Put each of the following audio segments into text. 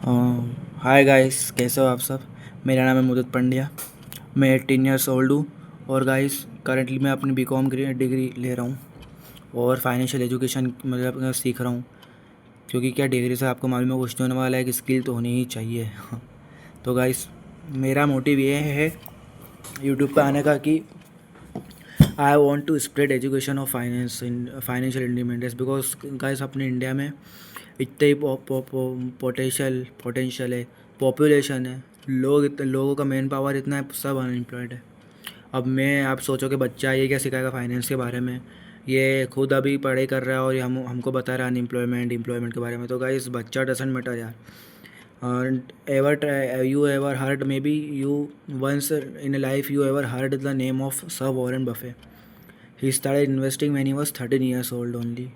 Hi guys, कैसे हो आप सब। मेरा नाम है मुदित पंड्या। मैं 18 ईयर्स ओल्ड हूँ। और गाइस, करंटली मैं अपनी बीकॉम डिग्री ले रहा हूँ और फाइनेंशियल एजुकेशन मतलब सीख रहा हूँ। क्योंकि क्या, डिग्री से आपको मालूम है कुछ नहीं होने वाला है कि स्किल तो होनी ही चाहिए। तो गाइस, मेरा मोटिव ये है यूट्यूब पे आने का कि I want to spread education of financial independence. Because guys, अपने इंडिया में इतने ही पोटेंशियल है, पॉपुलेशन है, लोगों का मेन पावर इतना है, सब अनएम्प्लॉयड है। अब मैं आप सोचो कि बच्चा ये क्या सिखाएगा फाइनेंस के बारे में। ये खुद अभी पढ़ाई कर रहा है और ये हमको बता रहा है एम्प्लॉयमेंट के बारे में। तो गाइस, बच्चा डजंट मैटर यार। You ever heard, maybe you once in a life you ever heard the name of Sir Warren Buffett. He started investing when he was 13 years old only.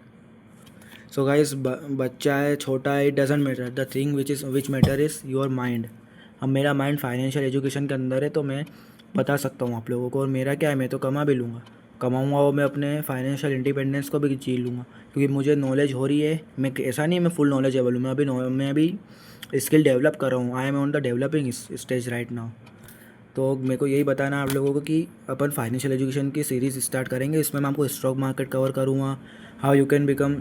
So guys, बच्चा है, छोटा है, it doesn't matter. The thing which matter is your mind. अब मेरा mind financial education के अंदर है, तो मैं बता सकता हूँ आप लोगों को। और मेरा क्या है, मैं तो कमा भी लूँगा, कमाऊँगा और मैं अपने फाइनेंशियल इंडिपेंडेंस को भी जी लूँगा। क्योंकि मुझे नॉलेज हो रही है। मैं ऐसा नहीं मैं फुल नॉलेजेबल हूँ, मैं अभी स्किल डेवलप कर रहा हूँ। I am on the developing stage right now. तो मेरे को यही बताना है आप लोगों को कि अपन फाइनेंशियल एजुकेशन की सीरीज़ स्टार्ट करेंगे। इसमें मैं आपको स्टॉक मार्केट कवर करूँगा, how you can become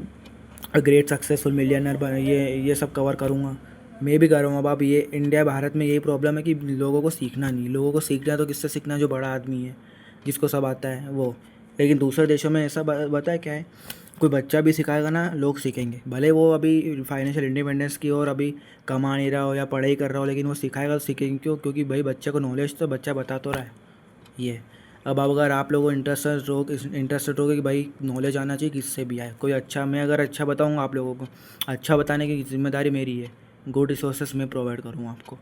great successful millionaire, ये सब कवर करूँगा। मैं भी कर रहा हूँ। अब आप ये इंडिया भारत में यही प्रॉब्लम है कि लोगों को सीखना नहीं। लोगों को सीखना है तो किससे सीखना है, जो बड़ा आदमी है, जिसको सब आता है वो। लेकिन दूसरे देशों में ऐसा बता है क्या है, कोई बच्चा भी सिखाएगा ना, लोग सीखेंगे। भले वो अभी फाइनेंशियल इंडिपेंडेंस की और अभी कमा नहीं रहा हो या पढ़ाई कर रहा हो, लेकिन वो सिखाएगा तो सीखेंगे। क्यों? क्योंकि भाई बच्चे को नॉलेज तो बच्चा बता तो रहा है ये। अब अगर आप लोगों को इंटरेस्टेड होगे कि भाई नॉलेज आना चाहिए, किससे भी आए, कोई अच्छा, मैं अगर अच्छा बताऊँगा आप लोगों को, अच्छा बताने की जिम्मेदारी मेरी है। गुड रिसोर्सेज मैं प्रोवाइड करूँगा आपको।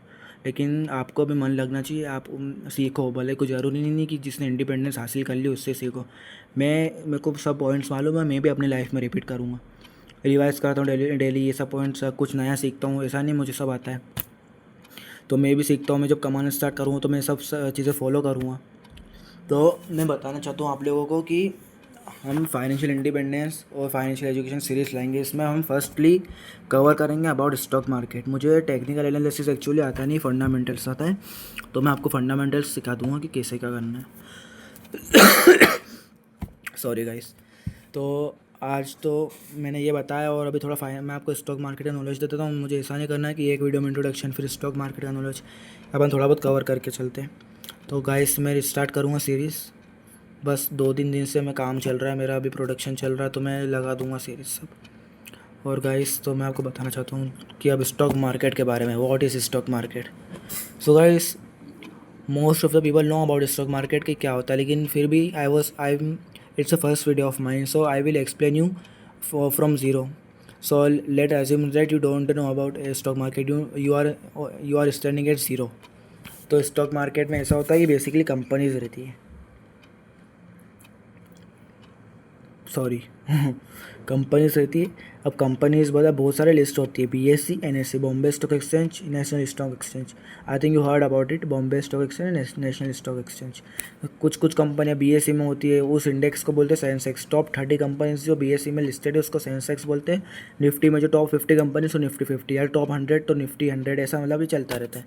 लेकिन आपको भी मन लगना चाहिए। आप सीखो, भले कोई ज़रूरी नहीं कि जिसने इंडिपेंडेंस हासिल कर ली उससे सीखो। मेरे को सब पॉइंट्स मालूम है, मैं भी अपनी लाइफ में रिपीट करूँगा, रिवाइज करता हूँ डेली डेली ये सब पॉइंट्स। कुछ नया सीखता हूँ, ऐसा नहीं मुझे सब आता है। तो मैं भी सीखता हूँ। मैं जब कमाना स्टार्ट करूँगा तो मैं सब चीज़ें फॉलो करूँगा। तो मैं बताना चाहता हूँ आप लोगों को कि हम फाइनेंशियल इंडिपेंडेंस और फाइनेंशियल एजुकेशन सीरीज़ लाएंगे। इसमें हम फर्स्टली कवर करेंगे अबाउट स्टॉक मार्केट। मुझे टेक्निकल एनालिसिस एक्चुअली आता नहीं, फंडामेंटल्स आता है। तो मैं आपको फंडामेंटल्स सिखा दूंगा कि कैसे क्या करना है। Sorry guys. तो आज तो मैंने ये बताया, और अभी थोड़ा मैं आपको स्टॉक मार्केट का नॉलेज देता हूँ। मुझे ऐसा नहीं करना है कि एक वीडियो में इंट्रोडक्शन फिर स्टॉक मार्केट का नॉलेज, अपन थोड़ा बहुत कवर करके चलते हैं। तो गाइस, मैं स्टार्ट करूँगा सीरीज़। बस 2-3 दिन से मैं काम चल रहा है मेरा, अभी प्रोडक्शन चल रहा है, तो मैं लगा दूंगा सीरीज सब। और गाइस, तो मैं आपको बताना चाहता हूँ कि अब स्टॉक मार्केट के बारे में, what is stock market. So guys, most of the people know about stock market कि क्या होता है, लेकिन फिर भी I it's a first video of mine, so I will explain you from zero. So let assume that you don't know about stock market, you are standing at zero. तो stock market में ऐसा होता है कि basically companies रहती है, sorry companies रहती है। अब कंपनीज बहुत सारे लिस्ट होती है, BSE, NSE, Bombay stock exchange, national stock exchange. I think you heard about it, Bombay stock exchange, national stock exchange. कुछ कुछ कंपनियां BSE में होती है, उस इंडेक्स को बोलते हैं सेंसेक्स। टॉप 30 कंपनीज जो BSE में लिस्टेड है उसको सेंसेक्स बोलते हैं। निफ्टी में जो टॉप 50 कंपनीज तो निफ्टी 50, या टॉप 100 तो निफ्टी 100, ऐसा मतलब ही चलता रहता है।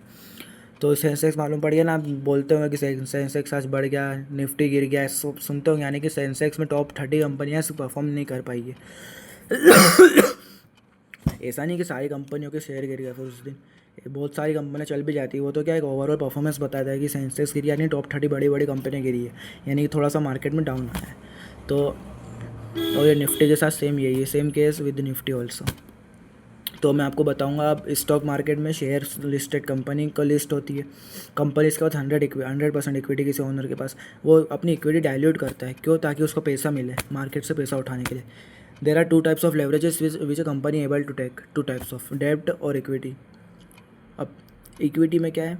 तो सेंसेक्स मालूम पड़ गया ना, आप बोलते होंगे कि सेंसेक्स आज बढ़ गया, निफ्टी गिर गया, सुनते होंगे। यानी कि सेंसेक्स में टॉप 30 कंपनियाँ परफॉर्म नहीं कर पाई है। ऐसा नहीं कि सारी कंपनियों के शेयर गिर गया फिर उस दिन, बहुत सारी कंपनियाँ चल भी जाती है। वो तो क्या एक ओवरऑल परफॉर्मेंस बताता है कि सेंसेक्स गिरी, यानी टॉप 30 बड़ी बड़ी कंपनियाँ गिरी है, यानी कि थोड़ा सा मार्केट में डाउन आया है। तो और ये निफ्टी के साथ सेम यही है, same case with Nifty also. तो मैं आपको बताऊंगा, अब स्टॉक मार्केट में शेयर लिस्टेड कंपनी का लिस्ट होती है। कंपनी इसके बाद 100% इक्विटी किसी ओनर के पास, वो अपनी इक्विटी डाइल्यूट करता है। क्यों? ताकि उसको पैसा मिले मार्केट से पैसा उठाने के लिए। There are 2 types of leverages which a company able to take, 2 types of, डेब्ट और इक्विटी। अब इक्विटी में क्या है,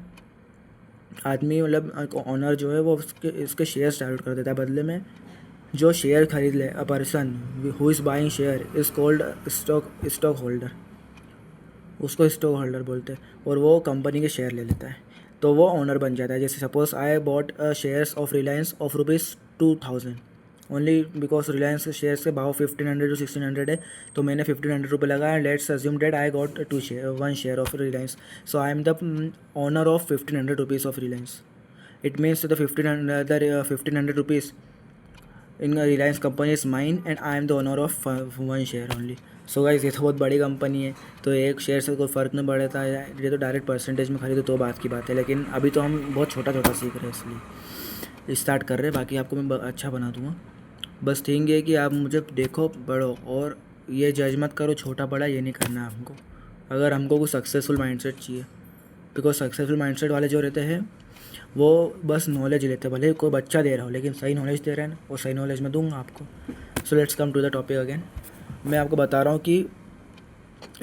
आदमी मतलब ऑनर जो है वो इसके शेयर्स डाइल्यूट कर देता है, बदले में जो शेयर खरीद ले, a person who is buying share is called stock holder, उसको स्टॉक होल्डर बोलते हैं। और वो कंपनी के शेयर ले लेता है, तो वो ओनर बन जाता है। जैसे suppose I bought shares of Reliance of ₹2000, only because Reliance के शेयर के भाव 1500 to 1600 है, तो मैंने 1500 रुपये लगाया. Let's assume that I got 1 share of Reliance. So I am the owner of 1500 rupees of Reliance. It means the 1500 rupees in Reliance company is mine and I am the owner of 1 share only. So guys ये तो बहुत बड़ी company है, तो एक share से कोई फ़र्क नहीं पड़ता है. ये तो डायरेक्ट परसेंटेज में खरीदो तो बात की बात है, लेकिन अभी तो हम बहुत छोटा छोटा सीख रहे हैं, इसलिए स्टार्ट कर रहे हैं. बाकी आपको मैं अच्छा बना दूँगा. बस थिंग ये कि आप मुझे देखो, बढ़ो, और ये जज मत करो छोटा बड़ा, ये नहीं करना है हमको. अगर हमको कुछ सक्सेसफुल माइंडसेट चाहिए, बिकॉज सक्सेसफुल माइंडसेट वाले जो रहते हैं वो बस नॉलेज लेते हैं. भले कोई बच्चा दे रहा हो, लेकिन सही नॉलेज दे रहा है ना, वो सही नॉलेज मैं दूंगा आपको. So let's come to the topic again. मैं आपको बता रहा हूँ कि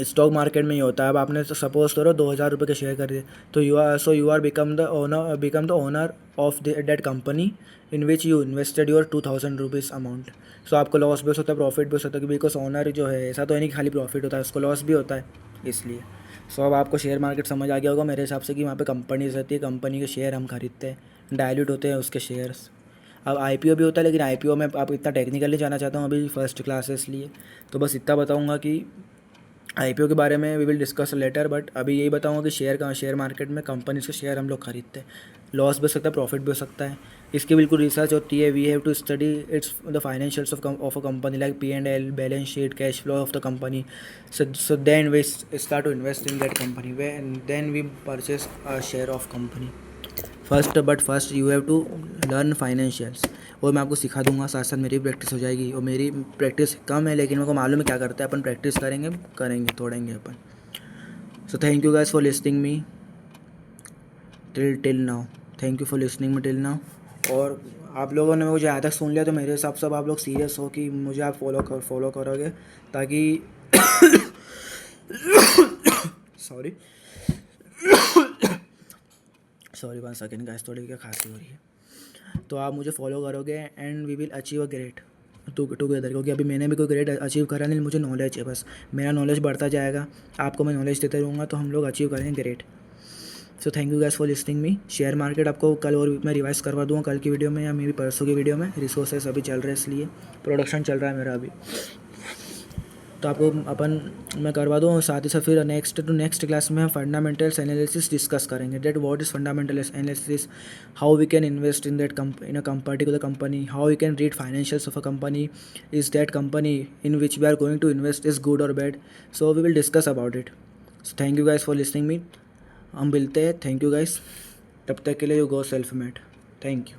स्टॉक मार्केट में ये होता है. अब आपने तो सपोज करो 2000 रुपये के शेयर कर दिए, तो you are become the owner of that company in which you invested your 2000 rupees amount. So आपको लॉस भी हो सकता है, प्रॉफिट भी हो सकता है, बिकॉज ओनर जो है ऐसा तो है नहीं कि खाली प्रॉफिट होता है, उसको लॉस भी होता है, इसलिए. सो अब आपको शेयर मार्केट समझ आ गया होगा मेरे हिसाब से कि वहाँ पे कंपनीज रहती है, कंपनी के शेयर हम खरीदते हैं, डायल्यूट होते हैं उसके शेयर्स. अब आईपीओ भी होता है, लेकिन आईपीओ में आप इतना टेक्निकली जाना चाहता हूँ अभी फर्स्ट क्लास है, इसलिए. तो बस इतना बताऊँगा कि आईपीओ के बारे में we will discuss later, but अभी यही बताऊँगा कि शेयर मार्केट में कंपनीज के शेयर हम लोग खरीदते हैं. लॉस भी हो सकता है, प्रॉफिट भी हो सकता है. इसकी बिल्कुल रिसर्च होती है. We have to study its the financials of a company, like P&L, balance sheet, cash flow of the company. So then we start to invest in that company, then we purchase a share of company. First you have to learn financials, और मैं आपको सिखा दूंगा, साथ साथ मेरी practice हो जाएगी. और मेरी प्रैक्टिस कम है, लेकिन मेरे को मालूम है क्या करते हैं अपन. प्रैक्टिस करेंगे तोड़ेंगे अपन. So thank you guys for listening me till now. Thank you for listening me till now. और आप लोगों ने मुझे यहाँ तक सुन लिया, तो मेरे हिसाब से अब आप लोग सीरियस हो कि मुझे आप फॉलो करोगे, ताकि सॉरी 1 सेकेंड गाइस, थोड़ी क्या खांसी हो रही है. तो आप मुझे फॉलो करोगे and we will achieve a great together. क्योंकि अभी मैंने भी कोई ग्रेट अचीव करा नहीं, मुझे नॉलेज है. बस मेरा नॉलेज बढ़ता जाएगा, आपको मैं नॉलेज देते रहूँगा, तो हम लोग अचीव करेंगे great. So thank you guys for listening me. Share market आपको कल और मैं रिवाइज करवा दूँगा कल की वीडियो में, या मे भी परसों की वीडियो में. रिसोर्सेस अभी चल रहे हैं, इसलिए प्रोडक्शन चल रहा है मेरा अभी, तो आपको मैं करवा दूँ. और साथ ही साथ फिर नेक्स्ट क्लास में हम फंडामेंटल्स एनालिसिस डिस्कस करेंगे. That what is fundamental analysis, how we can invest in that in a particular company, how we can read financials of a company, is that company in which we are going to invest is good और bad. So we will discuss about it. So thank you guys for listening me. हम मिलते हैं. Thank you guys. तब तक के लिए you go self made. Thank you.